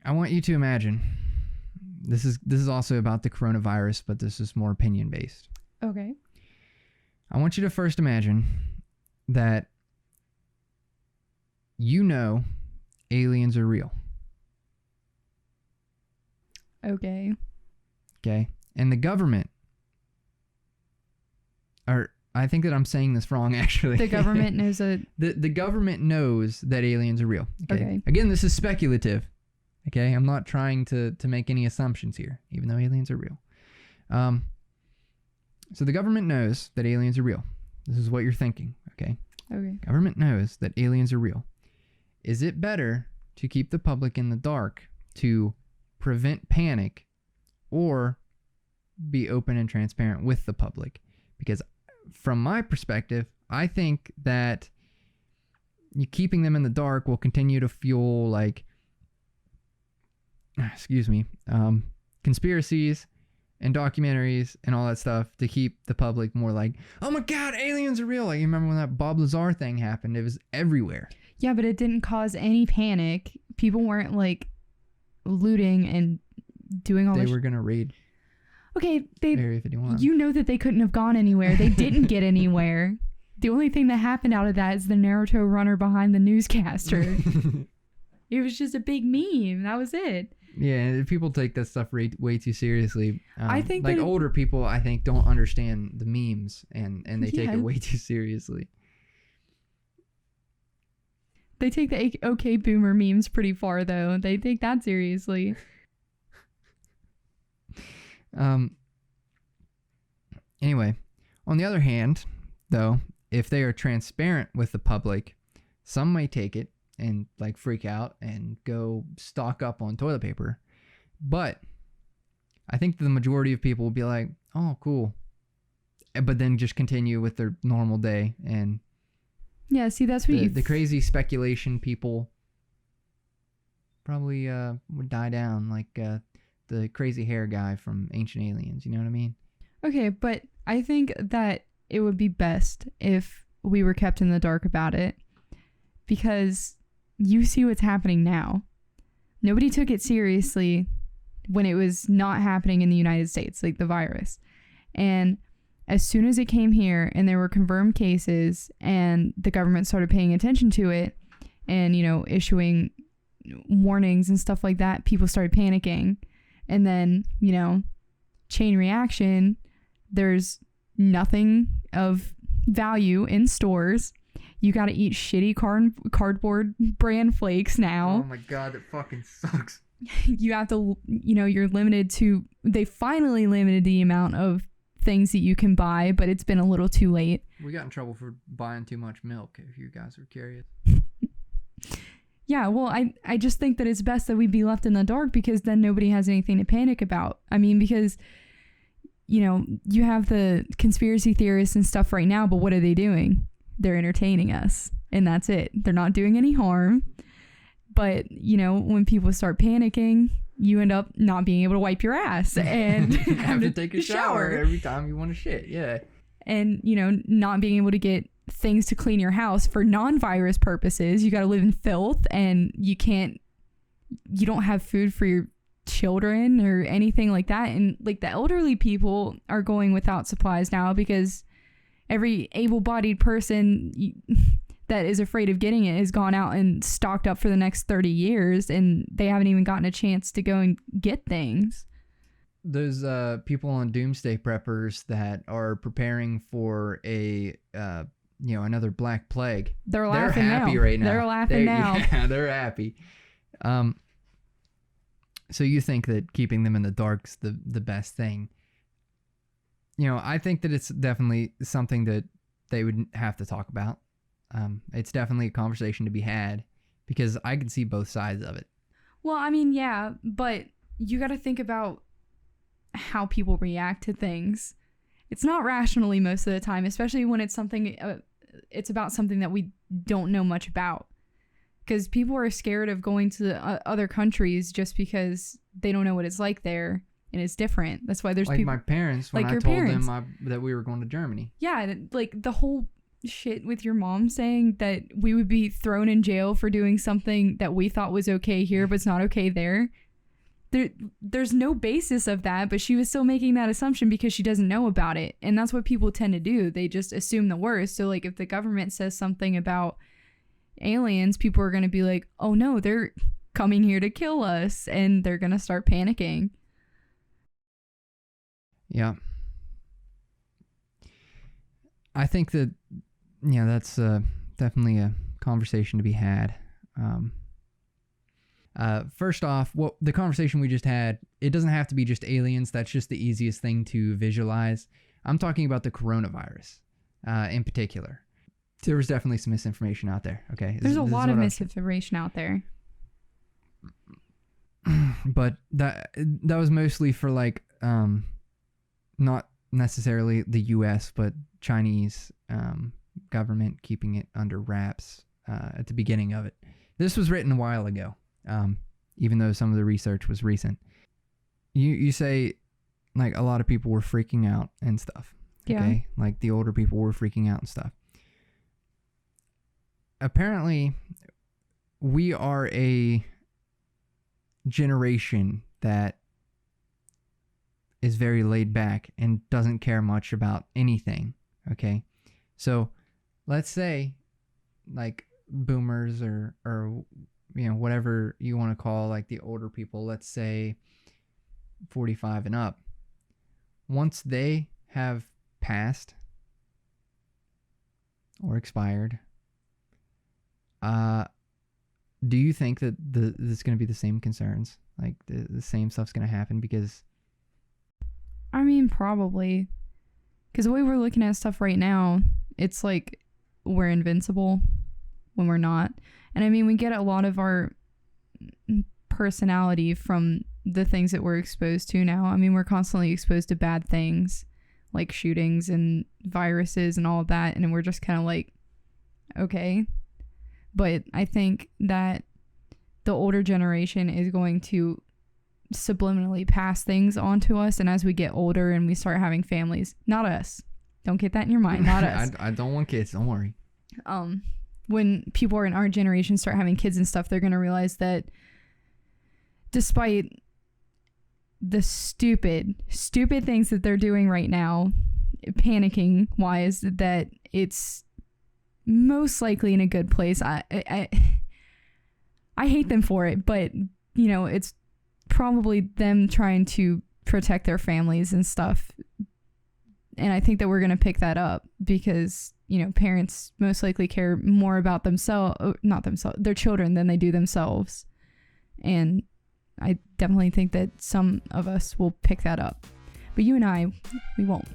I want you to imagine. This is also about the coronavirus, but this is more opinion based. Okay. I want you to first imagine that aliens are real. Okay. Okay. And the government, or I think that I'm saying this wrong actually. The government knows the government knows that aliens are real. Okay. Again, this is speculative. Okay. I'm not trying to make any assumptions here, even though aliens are real. So the government knows that aliens are real. This is what you're thinking. Okay. Okay. Government knows that aliens are real. Is it better to keep the public in the dark to prevent panic, or be open and transparent with the public? Because from my perspective, I think that keeping them in the dark will continue to fuel conspiracies and documentaries and all that stuff to keep the public more like, oh my God, aliens are real. Like, you remember when that Bob Lazar thing happened? It was everywhere. Yeah, but it didn't cause any panic. People weren't looting and doing all this. They were going to raid. Okay, Area 51. You know that they couldn't have gone anywhere. They didn't get anywhere. The only thing that happened out of that is the Naruto runner behind the newscaster. It was just a big meme. That was it. Yeah, people take that stuff way too seriously. I think older people, I think, don't understand the memes and they take it way too seriously. They take the okay boomer memes pretty far, though. They take that seriously. Anyway, on the other hand, though, if they are transparent with the public, some may take it and freak out and go stock up on toilet paper. But I think the majority of people will be like, oh, cool. But then just continue with their normal day. And yeah, see, that's what the crazy speculation people probably would die down, like the crazy hair guy from Ancient Aliens. You know what I mean? Okay, but I think that it would be best if we were kept in the dark about it, because you see what's happening now. Nobody took it seriously when it was not happening in the United States, like the virus. And as soon as it came here and there were confirmed cases and the government started paying attention to it and, issuing warnings and stuff like that, people started panicking. And then, chain reaction, there's nothing of value in stores. You got to eat shitty cardboard brand flakes now. Oh my God, that fucking sucks. You have to, you're limited to, they finally limited the amount of things that you can buy, but it's been a little too late. We got in trouble for buying too much milk, if you guys are curious. Yeah, well, I just think that it's best that we be left in the dark, because then nobody has anything to panic about. I mean, because, you have the conspiracy theorists and stuff right now, but what are they doing? They're entertaining us, and that's it. They're not doing any harm. But, when people start panicking, you end up not being able to wipe your ass and have to take a shower every time you want to shit. Yeah. And, not being able to get things to clean your house for non-virus purposes. You got to live in filth, and you don't have food for your children or anything like that. And the elderly people are going without supplies now, because every able-bodied person that is afraid of getting it has gone out and stocked up for the next 30 years, and they haven't even gotten a chance to go and get things. Those people on doomsday preppers that are preparing for a another black plague. They're happy now. Right now. They're laughing now. Yeah, they're happy. So you think that keeping them in the dark's the best thing? I think that it's definitely something that they would have to talk about. It's definitely a conversation to be had, because I can see both sides of it. Well, I mean, yeah, but you got to think about how people react to things. It's not rationally most of the time, especially when it's something, it's about something that we don't know much about. Because people are scared of going to other countries just because they don't know what it's like there, and it's different. That's why there's people my parents, when I told them that we were going to Germany. Yeah, the whole shit with your mom saying that we would be thrown in jail for doing something that we thought was okay here but it's not okay there. There's no basis of that, but she was still making that assumption because she doesn't know about it. And that's what people tend to do. They just assume the worst. So like if the government says something about aliens, people are going to be like, oh no, they're coming here to kill us, and they're going to start panicking. Yeah. I think that, yeah, that's definitely a conversation to be had. First off, what the conversation we just had, it doesn't have to be just aliens. That's just the easiest thing to visualize. I'm talking about the coronavirus in particular. There was definitely some misinformation out there. Okay, there's a lot of misinformation out there. But that was mostly for like not necessarily the U.S. but Chinese government keeping it under wraps at the beginning of it. This was written a while ago. Even though some of the research was recent. You say like a lot of people were freaking out and stuff. Yeah. Okay? Like the older people were freaking out and stuff. Apparently, we are a generation that is very laid back and doesn't care much about anything. Okay? So let's say like boomers or you know, whatever you want to call like the older people, let's say 45 and up. Once they have passed or expired, do you think that there's going to be the same concerns? Like the same stuff's going to happen? Because I mean, probably. Because the way we're looking at stuff right now, it's like we're invincible when we're not. And I mean, we get a lot of our personality from the things that we're exposed to now. I mean, we're constantly exposed to bad things like shootings and viruses and all of that. And we're just kind of like, okay. But I think that the older generation is going to subliminally pass things on to us. And as we get older and we start having families, not us. Don't get that in your mind. Not us. I don't want kids. Don't worry. When people are in our generation start having kids and stuff, they're going to realize that despite the stupid things that they're doing right now, panicking wise, that it's most likely in a good place. I hate them for it, but you know, it's probably them trying to protect their families and stuff. And I think that we're going to pick that up because, you know, parents most likely care more about their children than they do themselves. And I definitely think that some of us will pick that up. But you and I, we won't.